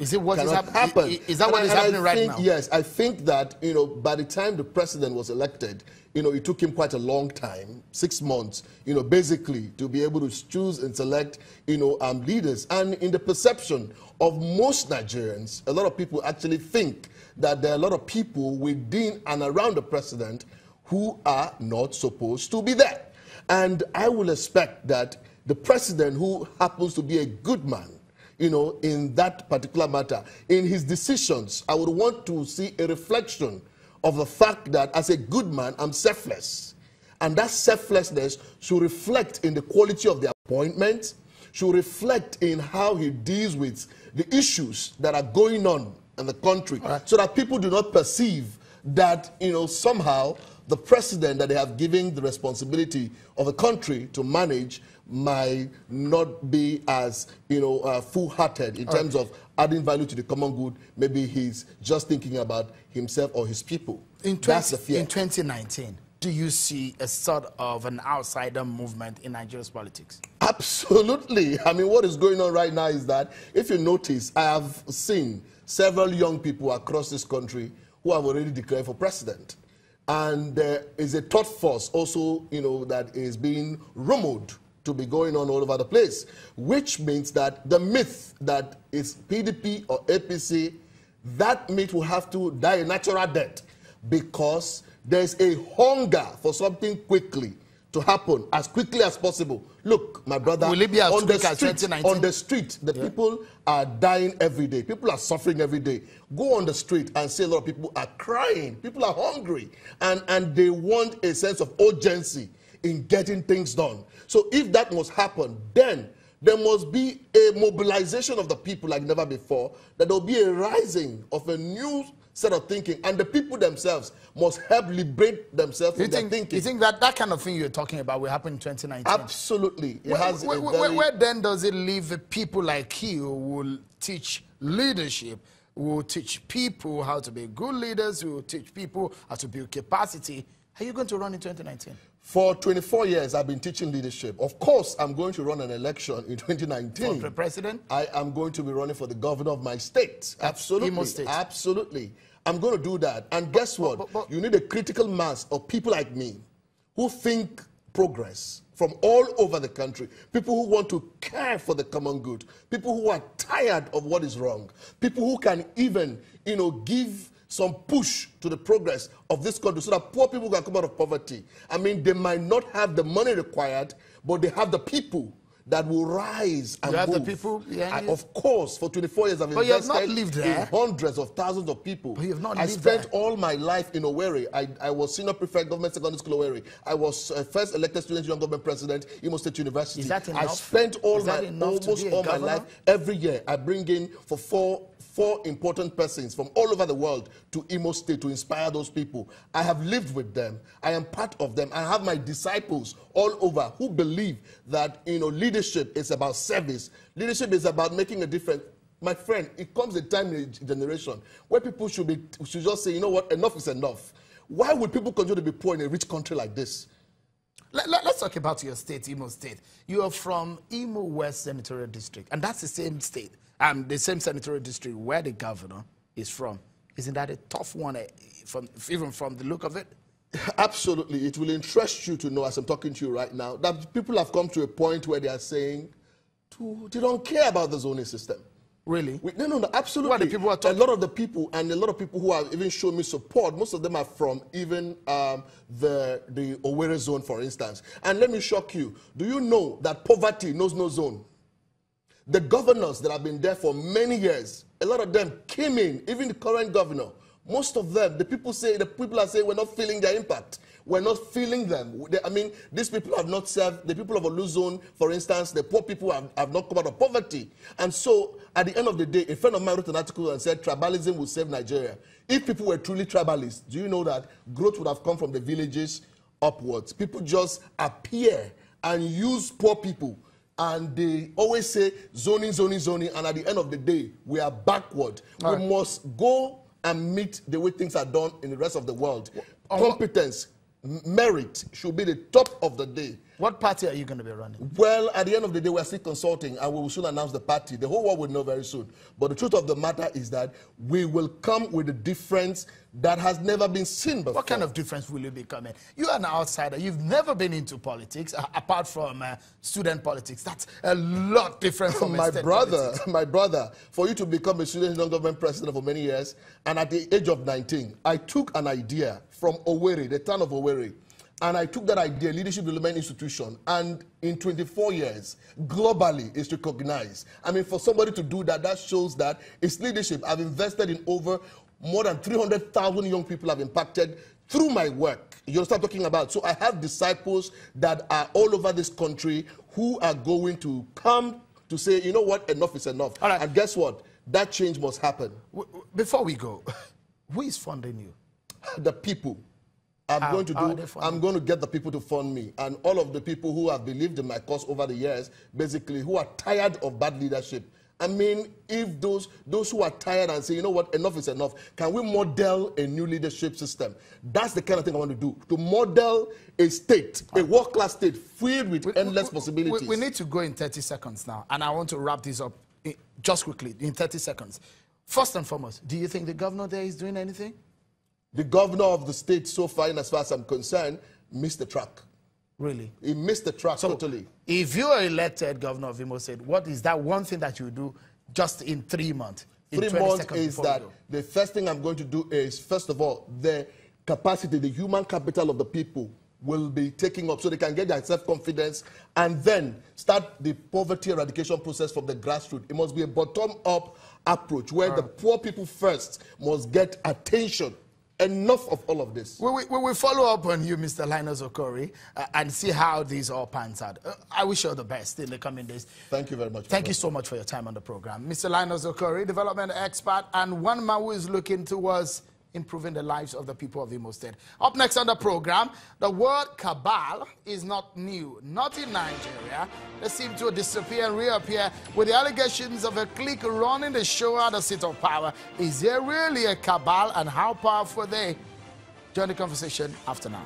Is it what is happen? Is that what is happening right now? Yes, I think that, you know, by the time the president was elected, you know, it took him quite a long time, 6 months, you know, basically to be able to choose and select, you know, leaders. And in the perception of most Nigerians, a lot of people actually think that there are a lot of people within and around the president who are not supposed to be there. And I will expect that the president, who happens to be a good man, you know, in that particular matter, in his decisions, I would want to see a reflection of the fact that as a good man, I'm selfless. And that selflessness should reflect in the quality of the appointment, should reflect in how he deals with the issues that are going on in the country, so that people do not perceive that, you know, somehow the president that they have given the responsibility of the country to manage might not be as, you know, full-hearted in terms of adding value to the common good. Maybe he's just thinking about himself or his people. That's the fear. In 2019, do you see a sort of an outsider movement in Nigeria's politics? Absolutely. I mean, what is going on right now is that, if you notice, I have seen several young people across this country who have already declared for president. And there is a third force also, you know, that is being rumored to be going on all over the place, which means that the myth that is PDP or APC, that myth will have to die a natural death, because there's a hunger for something quickly to happen as quickly as possible. Look, my brother, will it be as on quick as 2019? On the street, the people are dying every day. People are suffering every day. Go on the street and see a lot of people are crying. People are hungry, and they want a sense of urgency in getting things done. So if that must happen, then there must be a mobilization of the people like never before, that there will be a rising of a new set of thinking, and the people themselves must help liberate themselves from their thinking. You think that that kind of thing you're talking about will happen in 2019? Absolutely. Where then does it leave the people like you who will teach leadership, who will teach people how to be good leaders, who will teach people how to build capacity? Are you going to run in 2019? For 24 years, I've been teaching leadership. Of course, I'm going to run an election in 2019. For president? I am going to be running for the governor of my state. Absolutely. Imo State. Absolutely. I'm going to do that. And guess what? You need a critical mass of people like me who think progress from all over the country. People who want to care for the common good. People who are tired of what is wrong. People who can even, you know, give some push to the progress of this country so that poor people can come out of poverty. I mean, they might not have the money required, but they have the people that will rise and move. You have the people? Yeah, Of course, for 24 years I've invested in hundreds of thousands of people. But you have not I spent all my life in Okorie. I was senior prefect, government secondary school Okorie. I was first elected student union government president, Imo State University. Is that enough? I spent almost all my life. Every year I bring in for four important persons from all over the world to Imo State to inspire those people. I have lived with them. I am part of them. I have my disciples all over who believe that, you know, leadership is about service. Leadership is about making a difference. My friend, it comes a time in a generation where people should just say, you know what, enough is enough. Why would people continue to be poor in a rich country like this? Let's talk about your state, Imo State. You are from Imo West Senatorial District, and that's the same state. The same senatorial district where the governor is from. Isn't that a tough one, even from the look of it? Absolutely. It will interest you to know, as I'm talking to you right now, that people have come to a point where they are saying they don't care about the zoning system. Really? No, absolutely. What, the people are talking? A lot of the people, and a lot of people who have even shown me support, most of them are from even the Okorie zone, for instance. And let me shock you. Do you know that poverty knows no zone? The governors that have been there for many years, a lot of them came in, even the current governor. Most of them, the people are saying we're not feeling their impact. We're not feeling them. I mean, these people have not served. The people of Olu zone, for instance, the poor people have not come out of poverty. And so, at the end of the day, a friend of mine wrote an article and said tribalism will save Nigeria. If people were truly tribalists, do you know that growth would have come from the villages upwards? People just appear and use poor people. And they always say zoning, zoning, zoning, and at the end of the day, we are backward. We must go and meet the way things are done in the rest of the world. Competence, merit should be the top of the day. What party are you going to be running? Well, at the end of the day, we're still consulting, and we will soon announce the party. The whole world will know very soon. But the truth of the matter is that we will come with a difference that has never been seen before. What kind of difference will you be coming? You are an outsider. You've never been into politics, apart from student politics. That's a lot different from my politics. brother, for you to become a student non-government president for many years, and at the age of 19, I took an idea from Okorie, the town of Okorie, and I took that idea, leadership development institution, and in 24 years, globally, it's recognized. I mean, for somebody to do that, that shows that it's leadership. I've invested in over more than 300,000 young people I've impacted through my work. You'll start talking about. So I have disciples that are all over this country who are going to come to say, you know what, enough is enough. All right. And guess what? That change must happen. Before we go, who is funding you? The people. I'm going to get the people to fund me. And all of the people who have believed in my cause over the years, basically, who are tired of bad leadership. I mean, if those who are tired and say, you know what, enough is enough, can we model a new leadership system? That's the kind of thing I want to do, to model a state, a world-class state filled with endless possibilities. We need to go in 30 seconds now, and I want to wrap this up just quickly, in 30 seconds. First and foremost, do you think the governor there is doing anything? The governor of the state, so far, and as far as I'm concerned, missed the track. Really? He missed the track totally. If you are elected governor of Imo State, what is that one thing that you do just in 3 months? 3 months is that the first thing I'm going to do is, first of all, the capacity, the human capital of the people will be taking up so they can get their self-confidence and then start the poverty eradication process from the grassroots. It must be a bottom-up approach where the poor people first must get attention. Enough of all of this. We will follow up on you, Mr. Linus Okorie, and see how these all pans out. I wish you all the best in the coming days. Thank you very much. Thank you so much for your time on the program. Mr. Linus Okorie, development expert, and one man who is looking towards improving the lives of the people of Imo State. Up next on the program, the word cabal is not new, not in Nigeria. They seem to disappear and reappear with the allegations of a clique running the show at the seat of power. Is there really a cabal, and how powerful are they? Join the conversation after now.